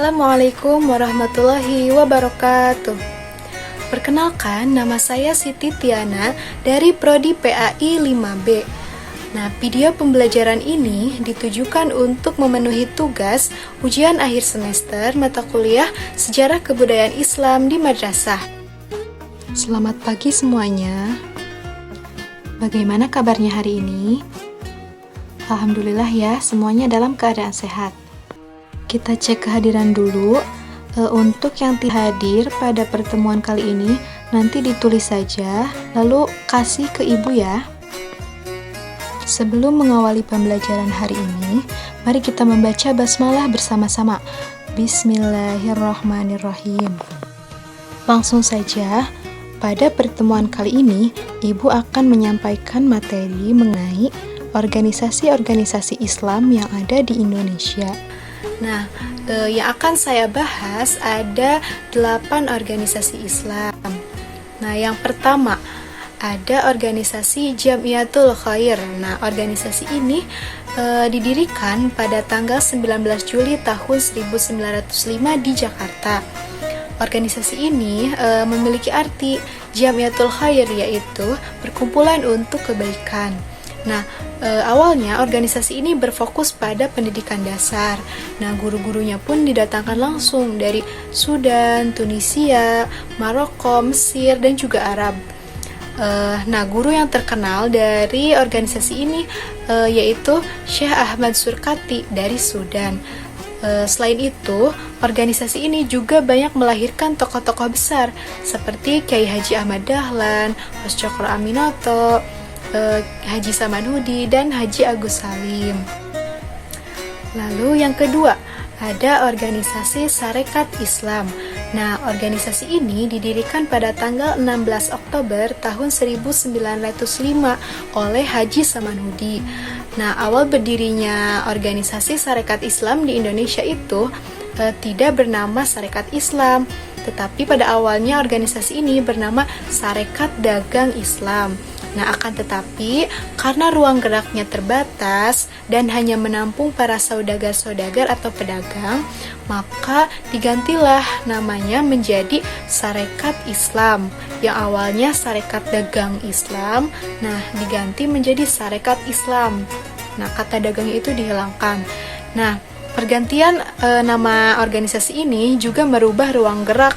Assalamualaikum warahmatullahi wabarakatuh. Perkenalkan, nama saya Siti Tiana dari Prodi PAI 5B. Nah, video pembelajaran ini ditujukan untuk memenuhi tugas ujian akhir semester mata kuliah Sejarah Kebudayaan Islam di Madrasah. Selamat pagi semuanya. Bagaimana kabarnya hari ini? Alhamdulillah ya, semuanya dalam keadaan sehat. Kita cek kehadiran dulu. Untuk yang tidak hadir pada pertemuan kali ini, nanti ditulis saja, lalu kasih ke ibu ya. Sebelum mengawali pembelajaran hari ini, mari kita membaca basmalah bersama-sama. Bismillahirrahmanirrahim. Langsung saja, pada pertemuan kali ini, ibu akan menyampaikan materi mengenai organisasi-organisasi Islam yang ada di Indonesia. Nah, yang akan saya bahas ada 8 organisasi Islam. Nah, yang pertama ada organisasi Jamiatul Khair. Nah, organisasi ini didirikan pada tanggal 19 Juli tahun 1905 di Jakarta. Organisasi ini memiliki arti Jamiatul Khair, yaitu perkumpulan untuk kebaikan. Nah, awalnya organisasi ini berfokus pada pendidikan dasar. Nah, guru-gurunya pun didatangkan langsung dari Sudan, Tunisia, Maroko, Mesir, dan juga Arab. Nah, guru yang terkenal dari organisasi ini yaitu Syekh Ahmad Surkati dari Sudan. Selain itu, organisasi ini juga banyak melahirkan tokoh-tokoh besar seperti Kiai Haji Ahmad Dahlan, Mas Cokro Aminoto, Haji Samanhudi, dan Haji Agus Salim. Lalu yang kedua, ada organisasi Sarekat Islam. Nah, organisasi ini didirikan pada tanggal 16 Oktober tahun 1905 oleh Haji Samanhudi. Nah, awal berdirinya organisasi Sarekat Islam di Indonesia itu tidak bernama Sarekat Islam, tetapi pada awalnya organisasi ini bernama Sarekat Dagang Islam. Nah, akan tetapi karena ruang geraknya terbatas dan hanya menampung para saudagar-saudagar atau pedagang, maka digantilah namanya menjadi Sarekat Islam. Yang awalnya Sarekat Dagang Islam, nah diganti menjadi Sarekat Islam. Nah, kata dagang itu dihilangkan. Nah, pergantian nama organisasi ini juga merubah ruang gerak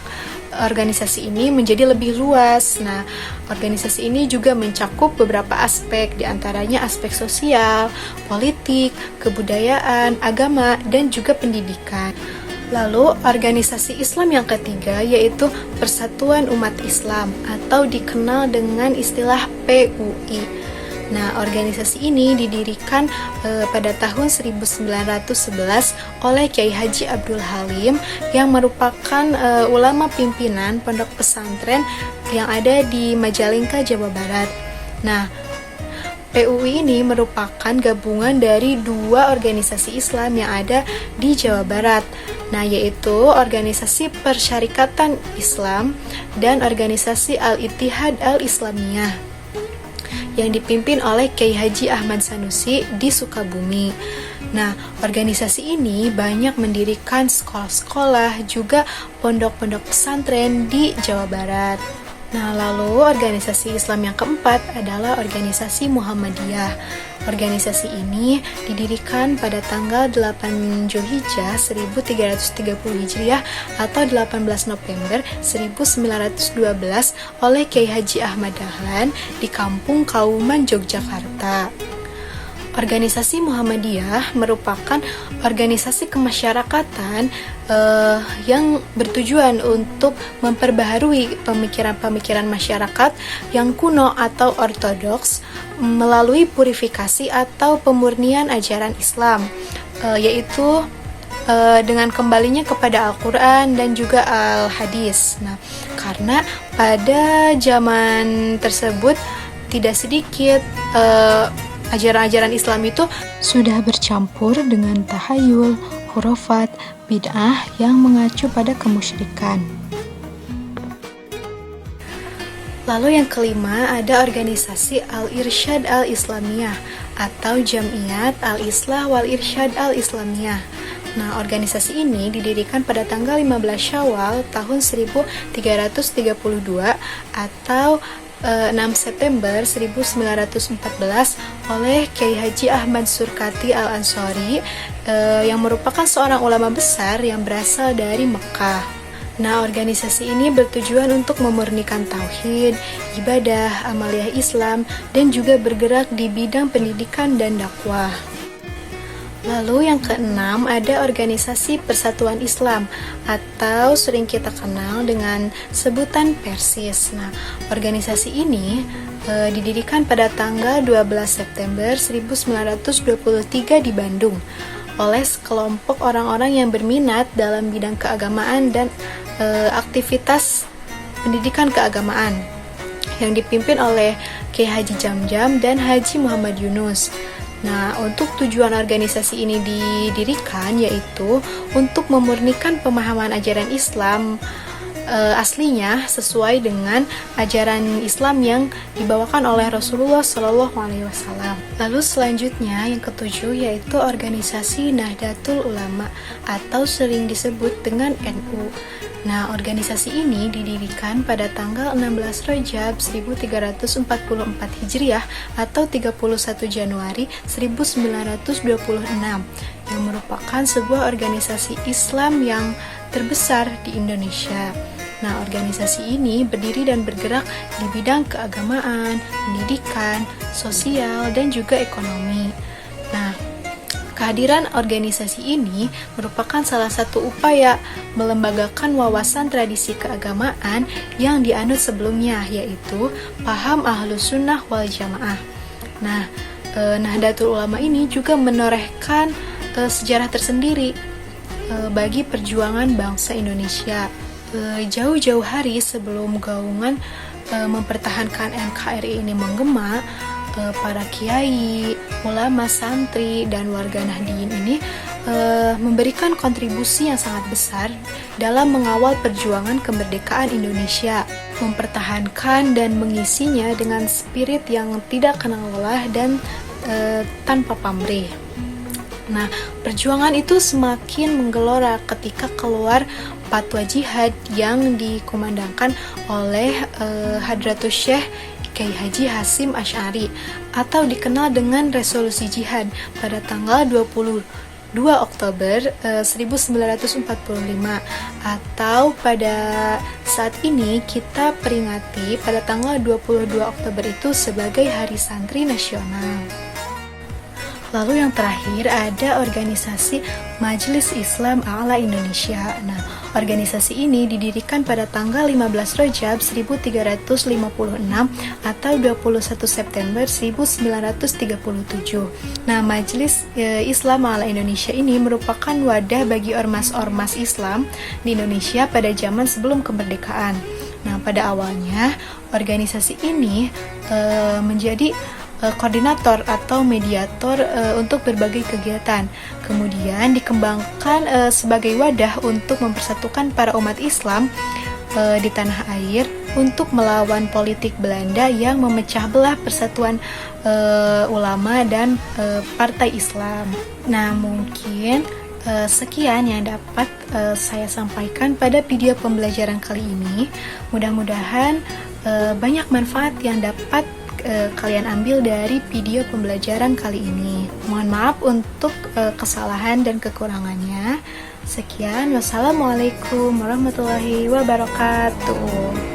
organisasi ini menjadi lebih luas. Nah, organisasi ini juga mencakup beberapa aspek, diantaranya aspek sosial, politik, kebudayaan, agama, dan juga pendidikan. Lalu, organisasi Islam yang ketiga yaitu Persatuan Umat Islam atau dikenal dengan istilah PUI. Nah, organisasi ini didirikan pada tahun 1911 oleh Kiai Haji Abdul Halim yang merupakan ulama pimpinan pondok pesantren yang ada di Majalengka, Jawa Barat. Nah, PUI ini merupakan gabungan dari dua organisasi Islam yang ada di Jawa Barat. Nah, yaitu organisasi Persyarikatan Islam dan organisasi Al-Ittihad Al-Islamiyah yang dipimpin oleh Kiai Haji Ahmad Sanusi di Sukabumi. Nah, organisasi ini banyak mendirikan sekolah-sekolah, juga pondok-pondok pesantren di Jawa Barat. Nah, lalu organisasi Islam yang keempat adalah organisasi Muhammadiyah. Organisasi ini didirikan pada tanggal 8 Zulhijjah 1330 Hijriah atau 18 November 1912 oleh Kiai Haji Ahmad Dahlan di Kampung Kauman, Yogyakarta. Organisasi Muhammadiyah merupakan organisasi kemasyarakatan yang bertujuan untuk memperbaharui pemikiran-pemikiran masyarakat yang kuno atau ortodoks melalui purifikasi atau pemurnian ajaran Islam, yaitu dengan kembalinya kepada Al-Quran dan juga Al-Hadis. Nah, karena pada zaman tersebut tidak sedikit ajaran-ajaran Islam itu sudah bercampur dengan tahayul, khurafat, bid'ah yang mengacu pada kemusyrikan. Lalu yang kelima ada organisasi Al-Irsyad Al-Islamiyah atau Jamiat Al-Islah wal Irsyad Al-Islamiyah. Nah, organisasi ini didirikan pada tanggal 15 Syawal tahun 1332 atau 6 September 1914 oleh Kiai Haji Ahmad Surkati Al-Ansori yang merupakan seorang ulama besar yang berasal dari Mekah. Nah, organisasi ini bertujuan untuk memurnikan tauhid, ibadah, amaliyah Islam, dan juga bergerak di bidang pendidikan dan dakwah. Lalu yang keenam ada organisasi Persatuan Islam atau sering kita kenal dengan sebutan Persis. Nah, organisasi ini didirikan pada tanggal 12 September 1923 di Bandung oleh sekelompok orang-orang yang berminat dalam bidang keagamaan dan aktivitas pendidikan keagamaan yang dipimpin oleh Kiai Haji Jamjam dan Haji Muhammad Yunus. Nah, untuk tujuan organisasi ini didirikan yaitu untuk memurnikan pemahaman ajaran Islam aslinya sesuai dengan ajaran Islam yang dibawakan oleh Rasulullah SAW. Lalu selanjutnya yang ketujuh yaitu organisasi Nahdlatul Ulama atau sering disebut dengan NU. Nah, organisasi ini didirikan pada tanggal 16 Rajab 1344 Hijriah atau 31 Januari 1926 yang merupakan sebuah organisasi Islam yang terbesar di Indonesia. Nah, organisasi ini berdiri dan bergerak di bidang keagamaan, pendidikan, sosial, dan juga ekonomi. Nah, kehadiran organisasi ini merupakan salah satu upaya melembagakan wawasan tradisi keagamaan yang dianut sebelumnya, yaitu paham Ahlus Sunnah wal Jamaah. Nah, Nahdlatul Ulama ini juga menorehkan sejarah tersendiri bagi perjuangan bangsa Indonesia. Jauh-jauh hari sebelum gaungan mempertahankan NKRI ini menggema, para kiai, ulama, santri, dan warga Nahdliyin ini memberikan kontribusi yang sangat besar dalam mengawal perjuangan kemerdekaan Indonesia, mempertahankan dan mengisinya dengan spirit yang tidak kenal lelah dan tanpa pamrih. Nah, perjuangan itu semakin menggelora ketika keluar fatwa jihad yang dikumandangkan oleh Hadratus Syekh Kiai Haji Hasyim Asy'ari atau dikenal dengan Resolusi Jihad pada tanggal 22 Oktober 1945 atau pada saat ini kita peringati pada tanggal 22 Oktober itu sebagai Hari Santri Nasional. Lalu yang terakhir ada organisasi Majelis Islam A'la Indonesia. Nah, organisasi ini didirikan pada tanggal 15 Rajab 1356 atau 21 September 1937. Nah, Majelis Islam A'la Indonesia ini merupakan wadah bagi ormas-ormas Islam di Indonesia pada zaman sebelum kemerdekaan. Nah, pada awalnya organisasi ini menjadi koordinator atau mediator untuk berbagai kegiatan. Kemudian dikembangkan sebagai wadah untuk mempersatukan para umat Islam di tanah air untuk melawan politik Belanda yang memecah belah persatuan ulama dan partai Islam. Nah, mungkin sekian yang dapat saya sampaikan pada video pembelajaran kali ini. Mudah-mudahan banyak manfaat yang dapat kalian ambil dari video pembelajaran kali ini. Mohon maaf untuk kesalahan dan kekurangannya. Sekian, wassalamualaikum warahmatullahi wabarakatuh.